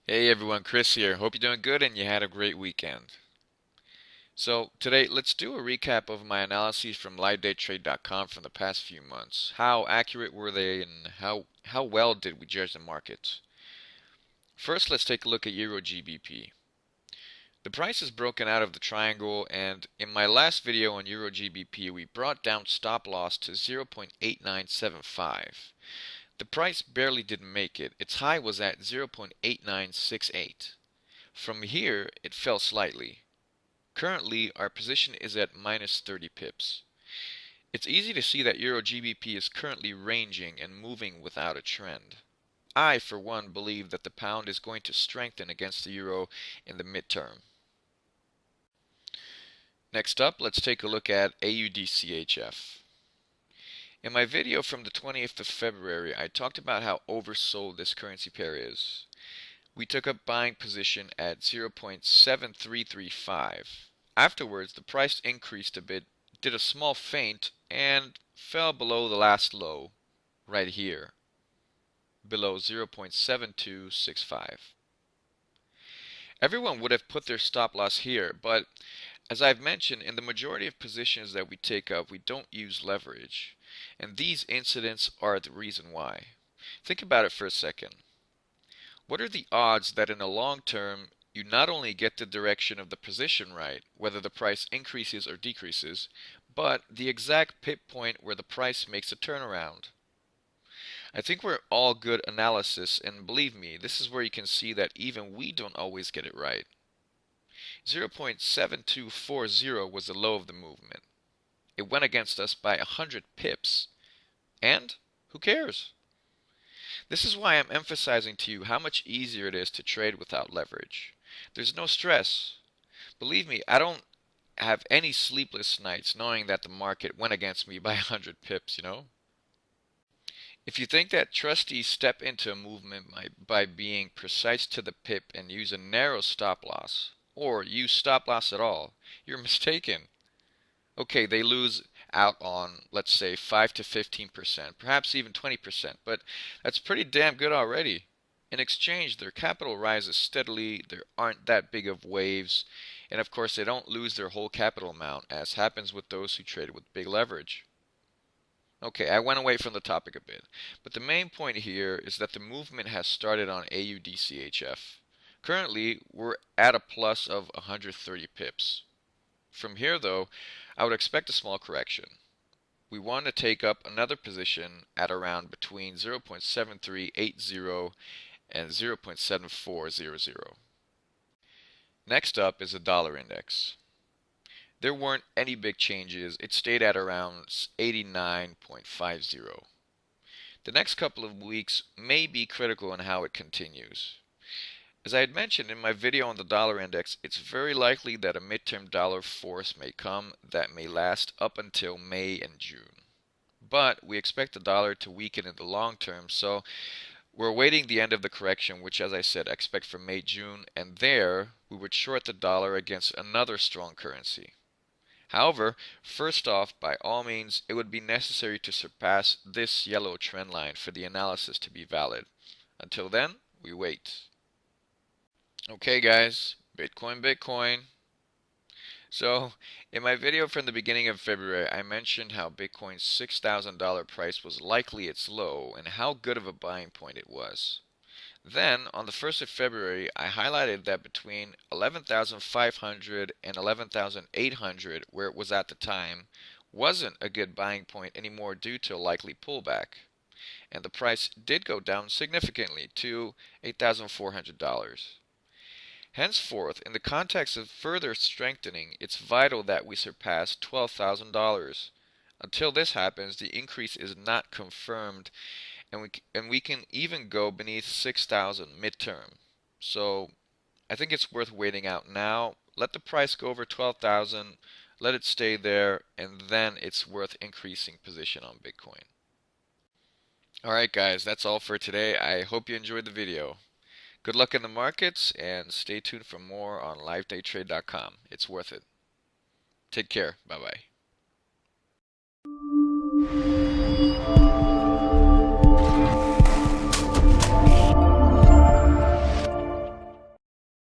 Hey everyone, Chris here. Hope you're doing good and you had a great weekend. So today, let's do a recap of my analyses from LiveDayTrade.com from the past few months. How accurate were they and how well did we judge the markets? First, let's take a look at EURGBP. The price is broken out of the triangle, and in my last video on EURGBP, we brought down stop loss to 0.8975. The price barely didn't make it. Its high was at 0.8968. From here, it fell slightly. Currently, our position is at minus 30 pips. It's easy to see that EURGBP is currently ranging and moving without a trend. I, for one, believe that the pound is going to strengthen against the euro in the midterm. Next up, let's take a look at AUDCHF. In my video from the 20th of February, I talked about how oversold this currency pair is. We took up buying position at 0.7335. Afterwards, the price increased a bit, did a small feint, and fell below the last low, right here, below 0.7265. Everyone would have put their stop loss here, but as I've mentioned, in the majority of positions that we take up, we don't use leverage. And these incidents are the reason why. Think about it for a second. What are the odds that in the long term, you not only get the direction of the position right, whether the price increases or decreases, but the exact pip point where the price makes a turnaround? I think we're all good analysis, and believe me, this is where you can see that even we don't always get it right. 0.7240 was the low of the movement. It went against us by 100 pips. And who cares? This is why I'm emphasizing to you how much easier it is to trade without leverage. There's no stress. Believe me, I don't have any sleepless nights knowing that the market went against me by 100 pips, If you think that trustees step into a movement by being precise to the pip and use a narrow stop loss, or use stop loss at all, you're mistaken. Okay, they lose out on, let's say, 5 to 15%, perhaps even 20%, but that's pretty damn good already. In exchange, their capital rises steadily, there aren't that big of waves, and of course they don't lose their whole capital amount, as happens with those who trade with big leverage. Okay, I went away from the topic a bit, but the main point here is that the movement has started on AUDCHF. Currently, we're at a plus of 130 pips. From here, though, I would expect a small correction. We want to take up another position at around between 0.7380 and 0.7400. Next up is the dollar index. There weren't any big changes. It stayed at around 89.50. The next couple of weeks may be critical in how it continues. As I had mentioned in my video on the dollar index, it's very likely that a midterm dollar force may come that may last up until May and June. But we expect the dollar to weaken in the long term, so we're awaiting the end of the correction, which, as I said, I expect for May, June, and there we would short the dollar against another strong currency. However, first off, by all means, it would be necessary to surpass this yellow trend line for the analysis to be valid. Until then, we wait. Okay guys, Bitcoin. So, in my video from the beginning of February, I mentioned how Bitcoin's $6,000 price was likely its low and how good of a buying point it was. Then, on the 1st of February, I highlighted that between 11,500 and 11,800, where it was at the time, wasn't a good buying point anymore due to a likely pullback. And the price did go down significantly to $8,400. Henceforth, in the context of further strengthening, it's vital that we surpass $12,000. Until this happens, the increase is not confirmed, and we can even go beneath 6,000 midterm. So I think it's worth waiting out now. Let the price go over 12,000, let it stay there, and then it's worth increasing position on Bitcoin. Alright guys, that's all for today. I hope you enjoyed the video. Good luck in the markets, and stay tuned for more on LiveDayTrade.com. It's worth it. Take care. Bye bye.